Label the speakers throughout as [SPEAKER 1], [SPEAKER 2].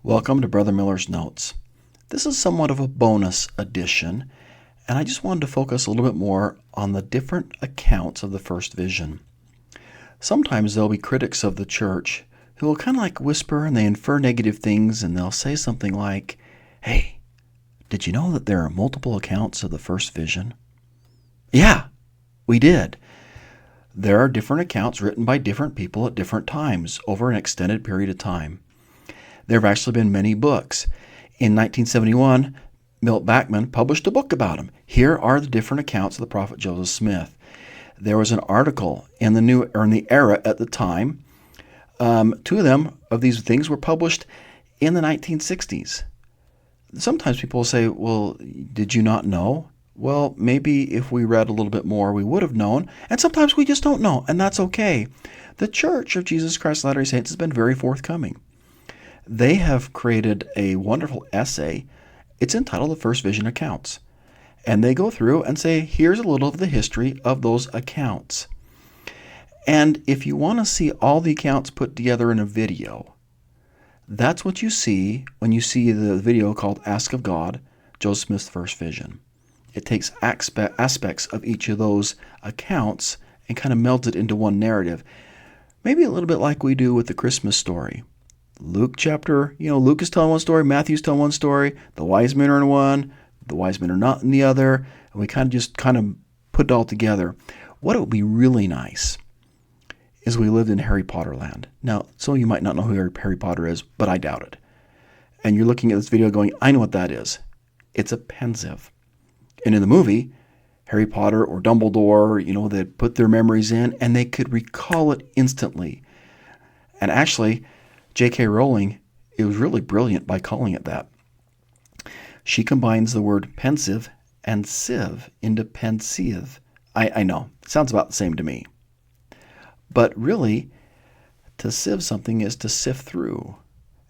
[SPEAKER 1] Welcome to Brother Miller's Notes. This is somewhat of a bonus edition, and I just wanted to focus a little bit more on the different accounts of the first vision. Sometimes there'll be critics of the church who will kind of like whisper and they infer negative things, and they'll say something like, "Hey, did you know that there are multiple accounts of the first vision?" Yeah, we did. There are different accounts written by different people at different times over an extended period of time. There have actually been many books. In 1971, Milt Bachman published a book about him. Here are the different accounts of the prophet Joseph Smith. There was an article in the Era at the time. Two of these things were published in the 1960s. Sometimes people say, well, did you not know? Well, maybe if we read a little bit more, we would have known. And sometimes we just don't know, and that's okay. The Church of Jesus Christ of Latter-day Saints has been very forthcoming. They have created a wonderful essay. It's entitled The First Vision Accounts. And they go through and say, here's a little of the history of those accounts. And if you want to see all the accounts put together in a video, that's what you see when you see the video called Ask of God, Joseph Smith's First Vision. It takes aspects of each of those accounts and kind of melds it into one narrative. Maybe a little bit like we do with the Christmas story. Luke is telling one story, Matthew's telling one story, the wise men are in one, the wise men are not in the other, and we kind of put it all together. What would be really nice is we lived in Harry Potter land. Now, some of you might not know who Harry Potter is, but I doubt it. And you're looking at this video going, I know what that is. It's a Pensieve. And in the movie, Harry Potter or Dumbledore, they put their memories in and they could recall it instantly. And actually, J.K. Rowling, it was really brilliant by calling it that. She combines the word pensive and sieve into pensieve. I know, it sounds about the same to me. But really, to sieve something is to sift through.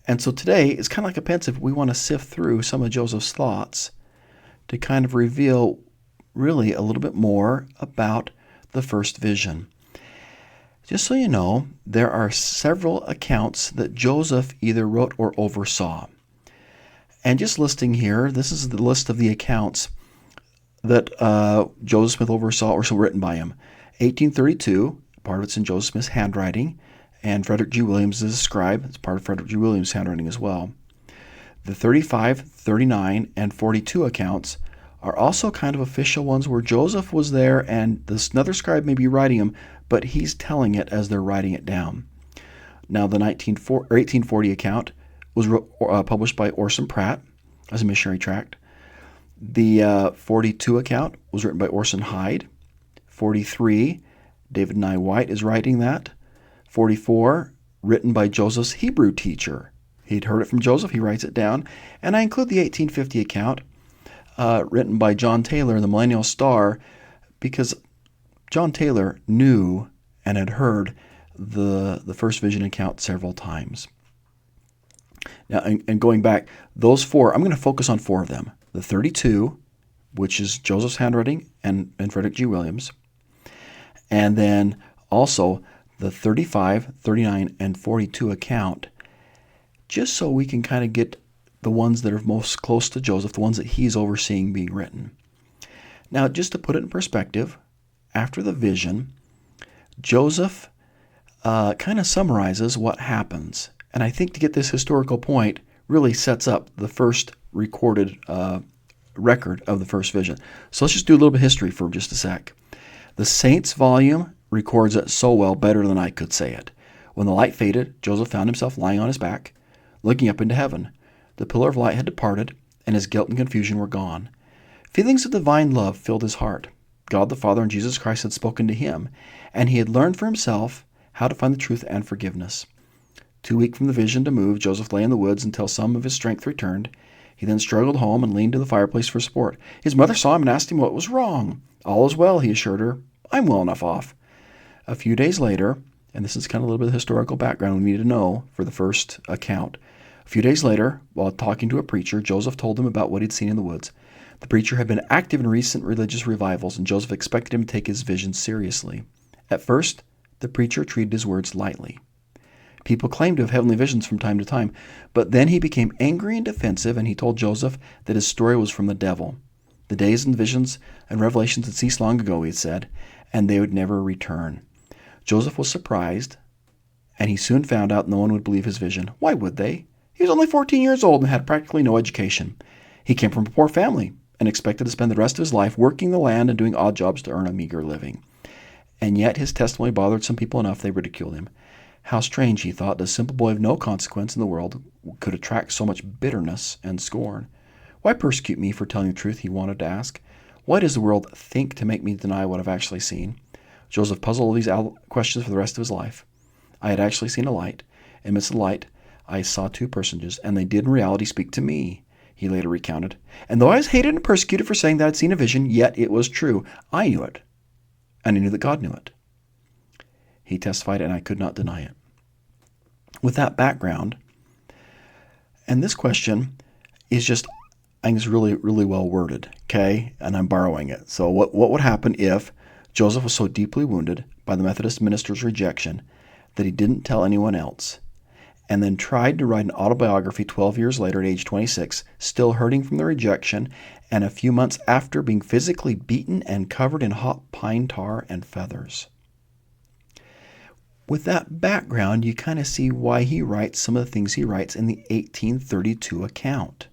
[SPEAKER 1] And so today, it's kind of like a pensieve. We want to sift through some of Joseph's thoughts to kind of reveal really a little bit more about the first vision. Just so you know, there are several accounts that Joseph either wrote or oversaw. And just listing here, this is the list of the accounts that Joseph Smith oversaw or were written by him. 1832, part of it's in Joseph Smith's handwriting, and Frederick G. Williams is a scribe. It's part of Frederick G. Williams' handwriting as well. The 35, 39, and 42 accounts are also kind of official ones where Joseph was there and another scribe may be writing them, but he's telling it as they're writing it down. Now, the 1840 account was published by Orson Pratt as a missionary tract. The 42 account was written by Orson Hyde. 43, David Nye White is writing that. 44, written by Joseph's Hebrew teacher. He'd heard it from Joseph, he writes it down. And I include the 1850 account written by John Taylor in the Millennial Star because John Taylor knew and had heard the first vision account several times. Now, and going back, those four, I'm going to focus on four of them. The 32, which is Joseph's handwriting and Frederick G. Williams. And then also the 35, 39, and 42 account, just so we can kind of get the ones that are most close to Joseph, the ones that he's overseeing being written. Now, just to put it in perspective, after the vision, Joseph kind of summarizes what happens. And I think to get this historical point really sets up the first recorded record of the first vision. So let's just do a little bit of history for just a sec. The Saints volume records it so well, better than I could say it. When the light faded, Joseph found himself lying on his back, looking up into heaven. The pillar of light had departed, and his guilt and confusion were gone. Feelings of divine love filled his heart. God the Father and Jesus Christ had spoken to him, and he had learned for himself how to find the truth and forgiveness. Too weak from the vision to move, Joseph lay in the woods until some of his strength returned. He then struggled home and leaned to the fireplace for support. His mother saw him and asked him what was wrong. All is well, he assured her. I'm well enough off. A few days later, and this is kind of a little bit of historical background we need to know for the first account. A few days later, while talking to a preacher, Joseph told him about what he'd seen in the woods. The preacher had been active in recent religious revivals, and Joseph expected him to take his vision seriously. At first, the preacher treated his words lightly. People claimed to have heavenly visions from time to time, but then he became angry and defensive, and he told Joseph that his story was from the devil. The days and visions and revelations had ceased long ago, he had said, and they would never return. Joseph was surprised, and he soon found out no one would believe his vision. Why would they? He was only 14 years old and had practically no education. He came from a poor family and expected to spend the rest of his life working the land and doing odd jobs to earn a meager living. And yet his testimony bothered some people enough they ridiculed him. How strange, he thought, that a simple boy of no consequence in the world could attract so much bitterness and scorn. Why persecute me for telling the truth, he wanted to ask. Why does the world think to make me deny what I've actually seen? Joseph puzzled these questions for the rest of his life. I had actually seen a light. Amidst the light, I saw two personages, and they did in reality speak to me, he later recounted. And though I was hated and persecuted for saying that I'd seen a vision, yet it was true. I knew it, and I knew that God knew it. He testified, and I could not deny it. With that background, and this question is just, I think it's really, really well worded, okay? And I'm borrowing it. So what would happen if Joseph was so deeply wounded by the Methodist minister's rejection that he didn't tell anyone else, and then tried to write an autobiography 12 years later at age 26, still hurting from the rejection, and a few months after being physically beaten and covered in hot pine tar and feathers? With that background, you kind of see why he writes some of the things he writes in the 1832 account.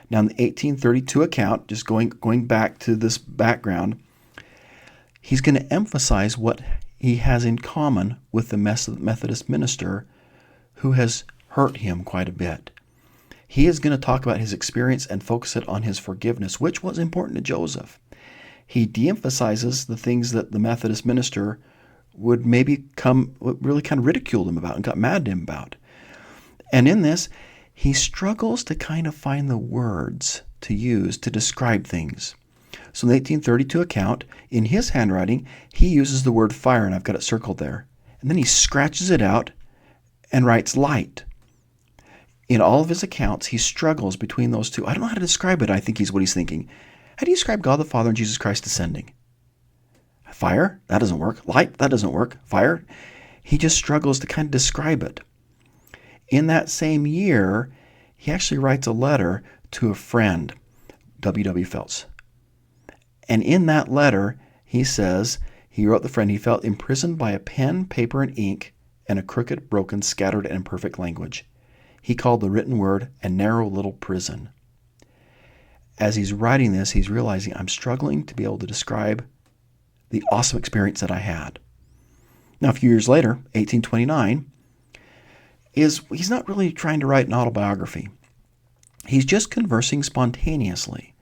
[SPEAKER 1] Now, in the 1832 account, just going back to this background, he's going to emphasize what he has in common with the Methodist minister who has hurt him quite a bit. He is going to talk about his experience and focus it on his forgiveness, which was important to Joseph. He de-emphasizes the things that the Methodist minister would really kind of ridiculed him about and got mad at him about. And in this, he struggles to kind of find the words to use to describe things. So in the 1832 account, in his handwriting, he uses the word fire, and I've got it circled there. And then he scratches it out and writes light. In all of his accounts, he struggles between those two. I don't know how to describe it. I think what he's thinking. How do you describe God the Father and Jesus Christ descending? Fire? That doesn't work. Light? That doesn't work. Fire? He just struggles to kind of describe it. In that same year, he actually writes a letter to a friend, W.W. Phelps. And in that letter, he says, he wrote the friend, he felt imprisoned by a pen, paper, and ink, and a crooked, broken, scattered, and imperfect language. He called the written word a narrow little prison. As he's writing this, he's realizing, I'm struggling to be able to describe the awesome experience that I had. Now, a few years later, 1829, he's not really trying to write an autobiography. He's just conversing spontaneously.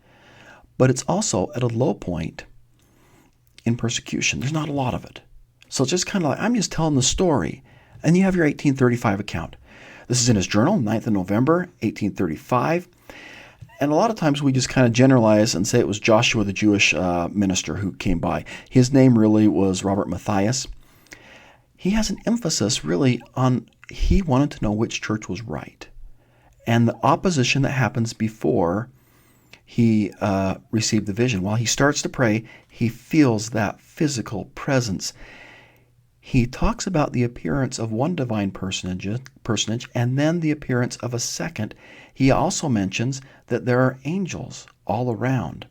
[SPEAKER 1] But it's also at a low point in persecution. There's not a lot of it. So it's just kind of like, I'm just telling the story. And you have your 1835 account. This is in his journal, 9th of November, 1835. And a lot of times we just kind of generalize and say it was Joshua, the Jewish minister, who came by. His name really was Robert Matthias. He has an emphasis really on, he wanted to know which church was right. And the opposition that happens before he received the vision. While he starts to pray, he feels that physical presence. He talks about the appearance of one divine personage and then the appearance of a second. He also mentions that there are angels all around.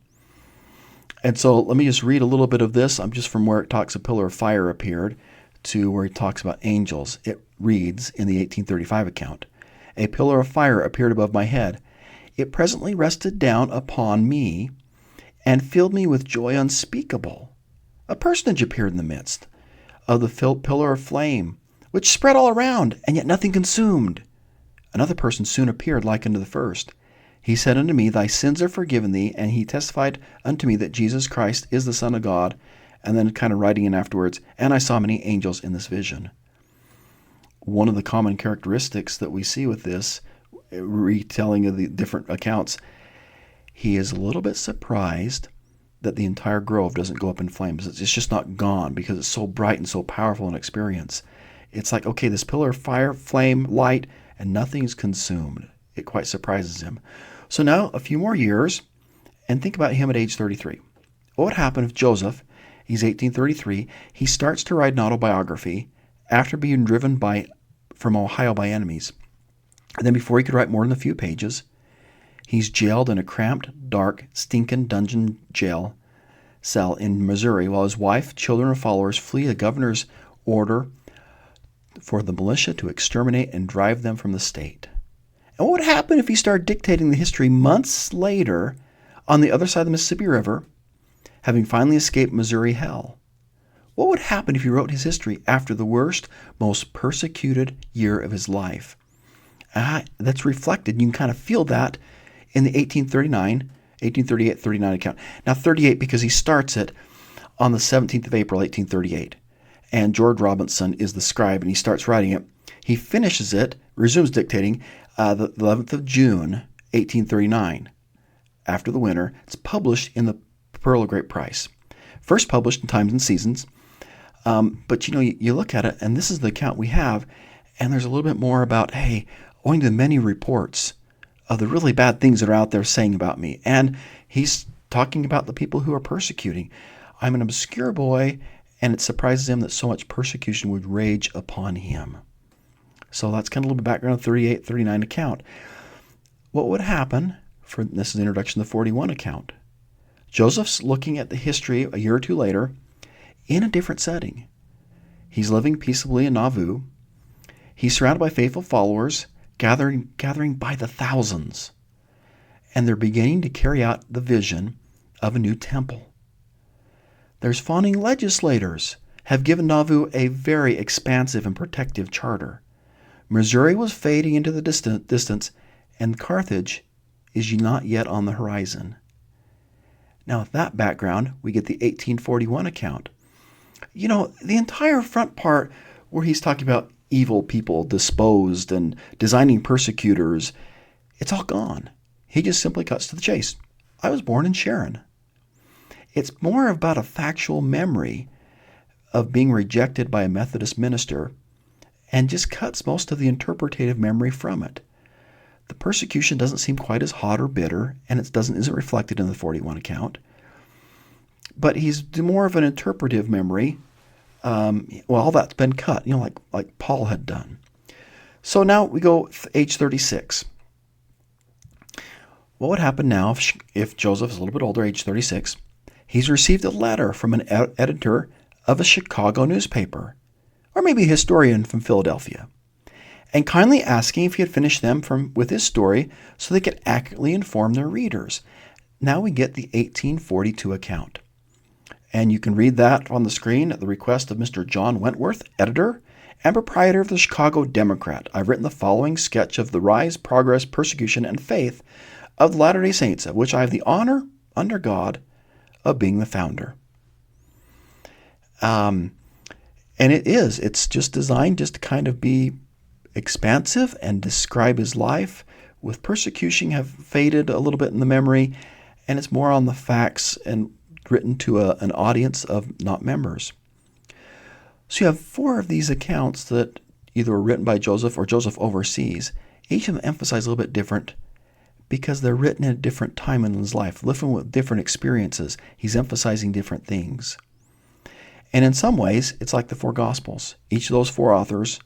[SPEAKER 1] And so let me just read a little bit of this. I'm just from where it talks a pillar of fire appeared to where he talks about angels. It reads in the 1835 account, a pillar of fire appeared above my head. It presently rested down upon me and filled me with joy unspeakable. A personage appeared in the midst of the pillar of flame, which spread all around, and yet nothing consumed. Another person soon appeared like unto the first. He said unto me, thy sins are forgiven thee, and he testified unto me that Jesus Christ is the Son of God, and then kind of writing in afterwards, and I saw many angels in this vision. One of the common characteristics that we see with this retelling of the different accounts, he is a little bit surprised that the entire grove doesn't go up in flames. It's just not gone because it's so bright and so powerful an experience. It's like, okay, this pillar of fire, flame, light, and nothing's consumed. It quite surprises him. So now a few more years, and think about him at age 33. What would happen if Joseph, he's 1833, he starts to write an autobiography after being driven by from Ohio by enemies. And then before he could write more than a few pages, he's jailed in a cramped, dark, stinking dungeon jail cell in Missouri while his wife, children, and followers flee a governor's order for the militia to exterminate and drive them from the state. And what would happen if he started dictating the history months later on the other side of the Mississippi River, having finally escaped Missouri hell? What would happen if he wrote his history after the worst, most persecuted year of his life? That's reflected. You can kind of feel that in the 1838-39 account. Now, 38 because he starts it on the 17th of April, 1838. And George Robinson is the scribe, and he starts writing it. He finishes it, resumes dictating, the 11th of June, 1839. After the winter, it's published in the Pearl of Great Price. First published in Times and Seasons. But, you look at it, and this is the account we have, and there's a little bit more about, hey, owing to the many reports of the really bad things that are out there saying about me. And he's talking about the people who are persecuting. I'm an obscure boy, and it surprises him that so much persecution would rage upon him. So that's kind of a little bit of background of 38, 39 account. What would happen, this is the introduction to the 41 account. Joseph's looking at the history a year or two later in a different setting. He's living peaceably in Nauvoo. He's surrounded by faithful followers, gathering by the thousands. And they're beginning to carry out the vision of a new temple. There's fawning legislators have given Nauvoo a very expansive and protective charter. Missouri was fading into the distance, and Carthage is not yet on the horizon. Now, with that background, we get the 1841 account. The entire front part where he's talking about evil people disposed and designing persecutors, it's all gone. He just simply cuts to the chase. I was born in Sharon. It's more about a factual memory of being rejected by a Methodist minister and just cuts most of the interpretative memory from it. The persecution doesn't seem quite as hot or bitter, and it isn't reflected in the 41 account. But he's more of an interpretive memory. All that's been cut, like Paul had done. So now we go age 36. What would happen now if Joseph is a little bit older, age 36? He's received a letter from an editor of a Chicago newspaper, or maybe a historian from Philadelphia, and kindly asking if he had finished them with his story so they could accurately inform their readers. Now we get the 1842 account. And you can read that on the screen at the request of Mr. John Wentworth, editor and proprietor of the Chicago Democrat. I've written the following sketch of the rise, progress, persecution, and faith of the Latter-day Saints, of which I have the honor, under God, of being the founder. And it's just designed just to kind of be expansive and describe his life, with persecution have faded a little bit in the memory, and it's more on the facts and written to an audience of not members. So you have 4 of these accounts that either were written by Joseph or Joseph oversees. Each of them emphasize a little bit different because they're written at a different time in his life, living with different experiences. He's emphasizing different things. And in some ways, it's like the 4 Gospels. Each of those 4 authors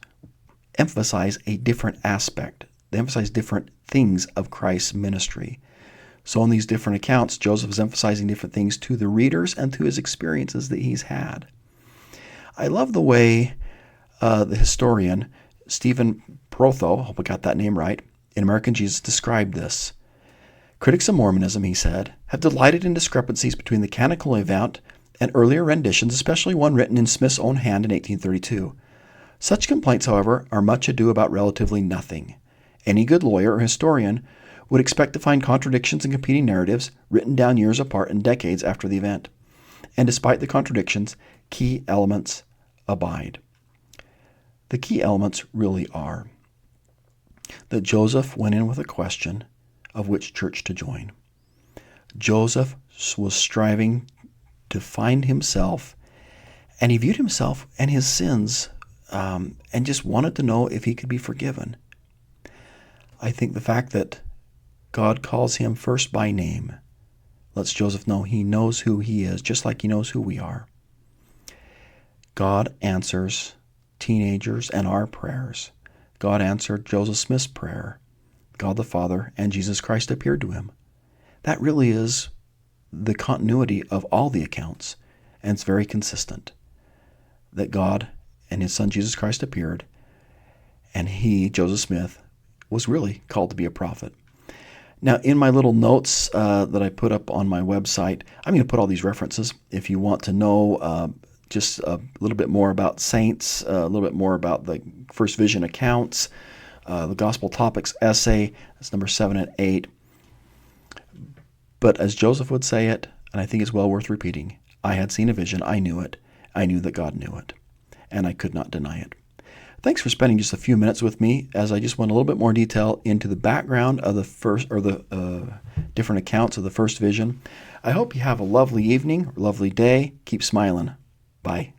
[SPEAKER 1] emphasize a different aspect. They emphasize different things of Christ's ministry. So in these different accounts, Joseph is emphasizing different things to the readers and to his experiences that he's had. I love the way the historian Stephen Protho, I hope I got that name right, in American Jesus described this. Critics of Mormonism, he said, have delighted in discrepancies between the canonical account and earlier renditions, especially one written in Smith's own hand in 1832. Such complaints, however, are much ado about relatively nothing. Any good lawyer or historian would expect to find contradictions in competing narratives written down years apart and decades after the event. And despite the contradictions, key elements abide. The key elements really are that Joseph went in with a question of which church to join. Joseph was striving to find himself, and he viewed himself and his sins and just wanted to know if he could be forgiven. I think the fact that God calls him first by name lets Joseph know he knows who he is, just like he knows who we are. God answers teenagers and our prayers. God answered Joseph Smith's prayer. God the Father and Jesus Christ appeared to him. That really is the continuity of all the accounts, and it's very consistent that God and his son Jesus Christ appeared, and he, Joseph Smith, was really called to be a prophet. Now, in my little notes that I put up on my website, I'm going to put all these references. If you want to know just a little bit more about saints, a little bit more about the first vision accounts, the Gospel Topics essay, that's number 7 and 8. But as Joseph would say it, and I think it's well worth repeating, I had seen a vision, I knew it, I knew that God knew it, and I could not deny it. Thanks for spending just a few minutes with me as I just went a little bit more detail into the background of the first, or the different accounts of the first vision. I hope you have a lovely evening, lovely day. Keep smiling. Bye.